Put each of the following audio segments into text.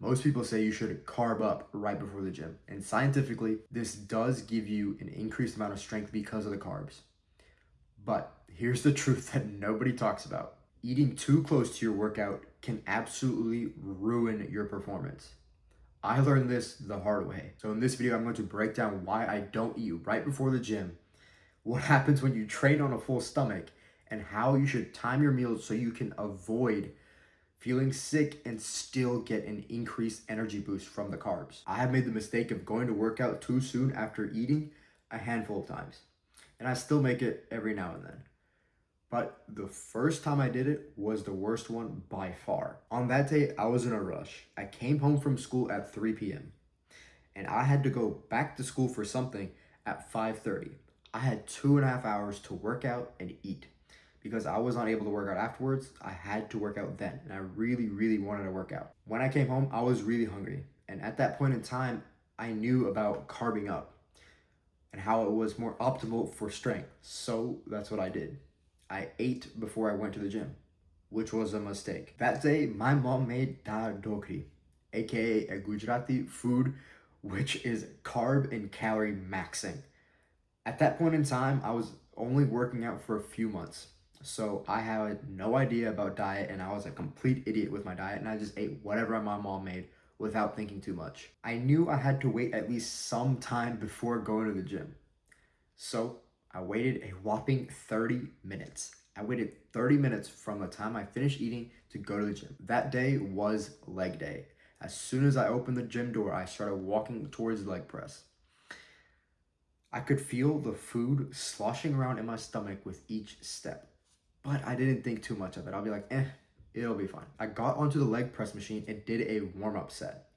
Most people say you should carb up right before the gym. And scientifically, this does give you an increased amount of strength because of the carbs. But here's the truth that nobody talks about. Eating too close to your workout can absolutely ruin your performance. I learned this the hard way. So in this video, I'm going to break down why I don't eat right before the gym, what happens when you train on a full stomach, and how you should time your meals so you can avoid feeling sick and still get an increased energy boost from the carbs. I have made the mistake of going to work out too soon after eating a handful of times, and I still make it every now and then. But the first time I did it was the worst one by far. On that day, I was in a rush. I came home from school at 3 p.m. and I had to go back to school for something at 5:30. I had 2.5 hours to work out and eat. Because I was not able to work out afterwards, I had to work out then, and I really, really wanted to work out. When I came home, I was really hungry, and at that point in time, I knew about carbing up and how it was more optimal for strength, so that's what I did. I ate before I went to the gym, which was a mistake. That day, my mom made dal dokri, aka a Gujarati food, which is carb and calorie maxing. At that point in time, I was only working out for a few months. So I had no idea about diet, and I was a complete idiot with my diet, and I just ate whatever my mom made without thinking too much. I knew I had to wait at least some time before going to the gym. So I waited a whopping 30 minutes. I waited 30 minutes from the time I finished eating to go to the gym. That day was leg day. As soon as I opened the gym door, I started walking towards the leg press. I could feel the food sloshing around in my stomach with each step, but I didn't think too much of it. I'll be like, it'll be fine. I got onto the leg press machine and did a warm-up set.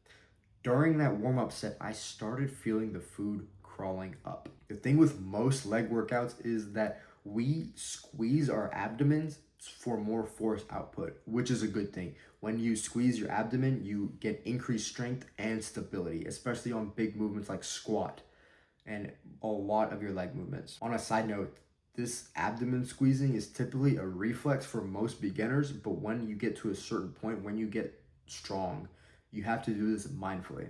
During that warm-up set, I started feeling the food crawling up. The thing with most leg workouts is that we squeeze our abdomens for more force output, which is a good thing. When you squeeze your abdomen, you get increased strength and stability, especially on big movements like squat and a lot of your leg movements. On a side note, this abdomen squeezing is typically a reflex for most beginners, but when you get to a certain point, when you get strong, you have to do this mindfully.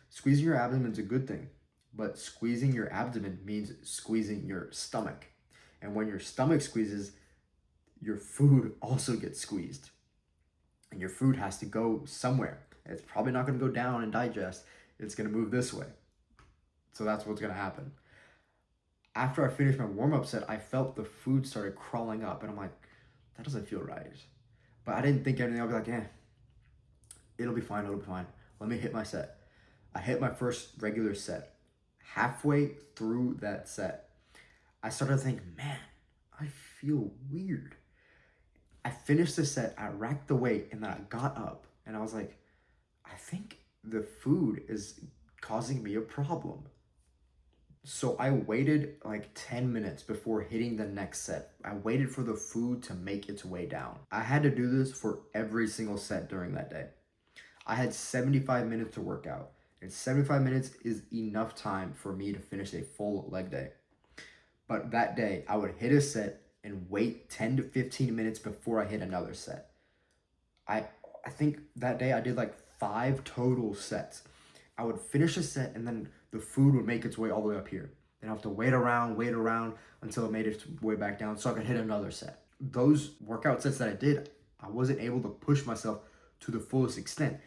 Squeezing your abdomen is a good thing, but squeezing your abdomen means squeezing your stomach. And when your stomach squeezes, your food also gets squeezed. And your food has to go somewhere. It's probably not gonna go down and digest, it's gonna move this way. So that's what's gonna happen. After I finished my warm-up set, I felt the food started crawling up, and I'm like, that doesn't feel right. But I didn't think anything. I'll be like, it'll be fine, it'll be fine. Let me hit my set. I hit my first regular set. Halfway through that set, I started to think, man, I feel weird. I finished the set, I racked the weight, and then I got up, and I was like, I think the food is causing me a problem. So I waited like 10 minutes before hitting the next set. I waited for the food to make its way down. I had to do this for every single set during that day. I had 75 minutes to work out, and 75 minutes is enough time for me to finish a full leg day. But that day, I would hit a set and wait 10 to 15 minutes before I hit another set. I think that day I did like 5 total sets. I would finish a set, and then the food would make its way all the way up here. Then I have to wait around until it made its way back down so I could hit another set. Those workout sets that I did, I wasn't able to push myself to the fullest extent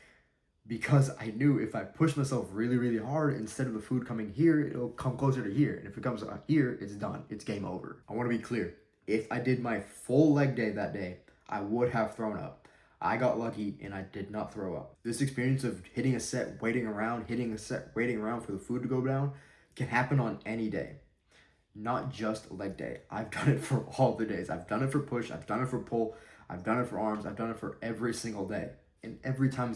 because I knew if I push myself really, really hard, instead of the food coming here, it'll come closer to here. And if it comes here, it's done. It's game over. I want to be clear. If I did my full leg day that day, I would have thrown up. I got lucky and I did not throw up. This experience of hitting a set, waiting around, hitting a set, waiting around for the food to go down can happen on any day, not just leg day. I've done it for all the days. I've done it for push, I've done it for pull, I've done it for arms, I've done it for every single day. And every time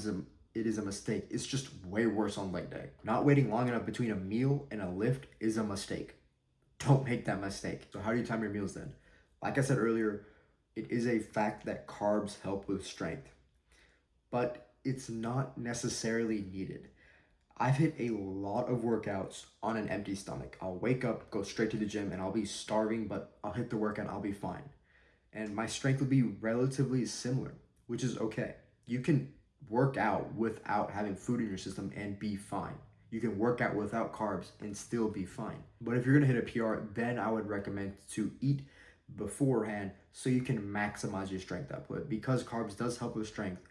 it is a mistake. It's just way worse on leg day. Not waiting long enough between a meal and a lift is a mistake. Don't make that mistake. So how do you time your meals then? Like I said earlier, it is a fact that carbs help with strength, but it's not necessarily needed. I've hit a lot of workouts on an empty stomach. I'll wake up, go straight to the gym, and I'll be starving, but I'll hit the workout, I'll be fine. And my strength will be relatively similar, which is okay. You can work out without having food in your system and be fine. You can work out without carbs and still be fine. But if you're gonna hit a PR, then I would recommend to eat beforehand so you can maximize your strength output. Because carbs does help with strength,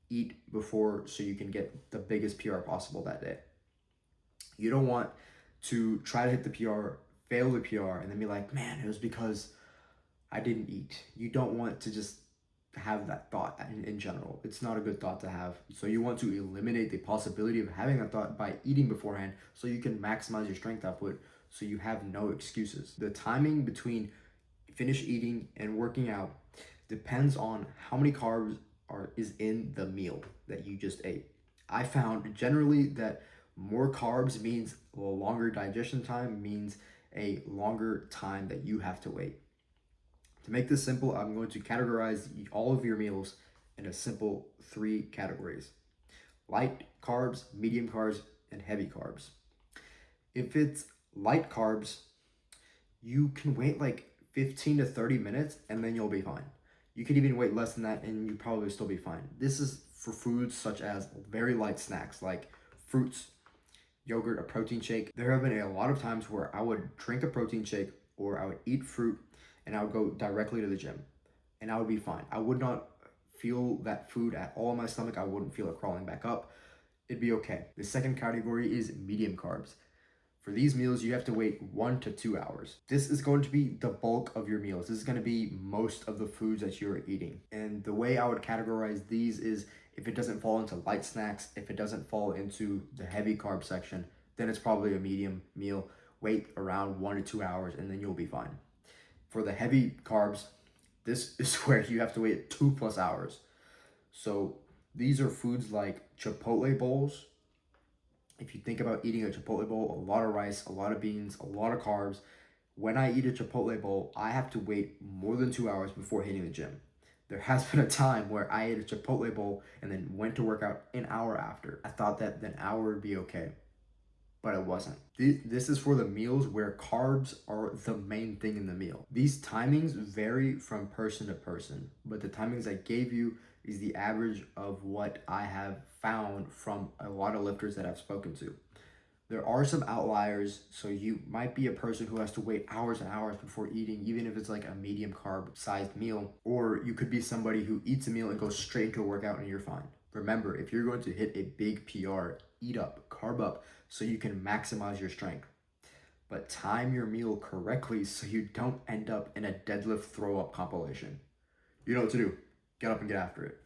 eat before so you can get the biggest PR possible that day. You don't want to try to hit the PR, fail the PR, and then be like, man, it was because I didn't eat. You don't want to just have that thought in general. It's not a good thought to have. So you want to eliminate the possibility of having that thought by eating beforehand so you can maximize your strength output so you have no excuses. The timing between finish eating and working out depends on how many carbs is in the meal that you just ate. I found generally that more carbs means a longer digestion time, means a longer time that you have to wait. To make this simple, I'm going to categorize all of your meals into simple 3 categories: light carbs, medium carbs, and heavy carbs. If it's light carbs, you can wait like 15 to 30 minutes and then you'll be fine. You can even wait less than that and you probably still be fine. This is for foods such as very light snacks like fruits, yogurt, a protein shake. There have been a lot of times where I would drink a protein shake or I would eat fruit and I would go directly to the gym and I would be fine. I would not feel that food at all in my stomach. I wouldn't feel it crawling back up. It'd be okay. The second category is medium carbs. For these meals, you have to wait 1 to 2 hours. This is going to be the bulk of your meals. This is going to be most of the foods that you're eating. And the way I would categorize these is if it doesn't fall into light snacks, if it doesn't fall into the heavy carb section, then it's probably a medium meal. Wait around 1 to 2 hours and then you'll be fine. For the heavy carbs, this is where you have to wait 2+ hours. So these are foods like Chipotle bowls. If you think about eating a Chipotle bowl, a lot of rice, a lot of beans, a lot of carbs. When I eat a Chipotle bowl, I have to wait more than 2 hours before hitting the gym. There has been a time where I ate a Chipotle bowl and then went to work out an hour after. I thought that an hour would be okay, but it wasn't. This is for the meals where carbs are the main thing in the meal. These timings vary from person to person, but the timings I gave you is the average of what I have found from a lot of lifters that I've spoken to. There are some outliers, so you might be a person who has to wait hours and hours before eating, even if it's like a medium carb sized meal, or you could be somebody who eats a meal and goes straight into a workout and you're fine. Remember, if you're going to hit a big PR, eat up, carb up, so you can maximize your strength. But time your meal correctly so you don't end up in a deadlift throw up compilation. You know what to do. Get up and get after it.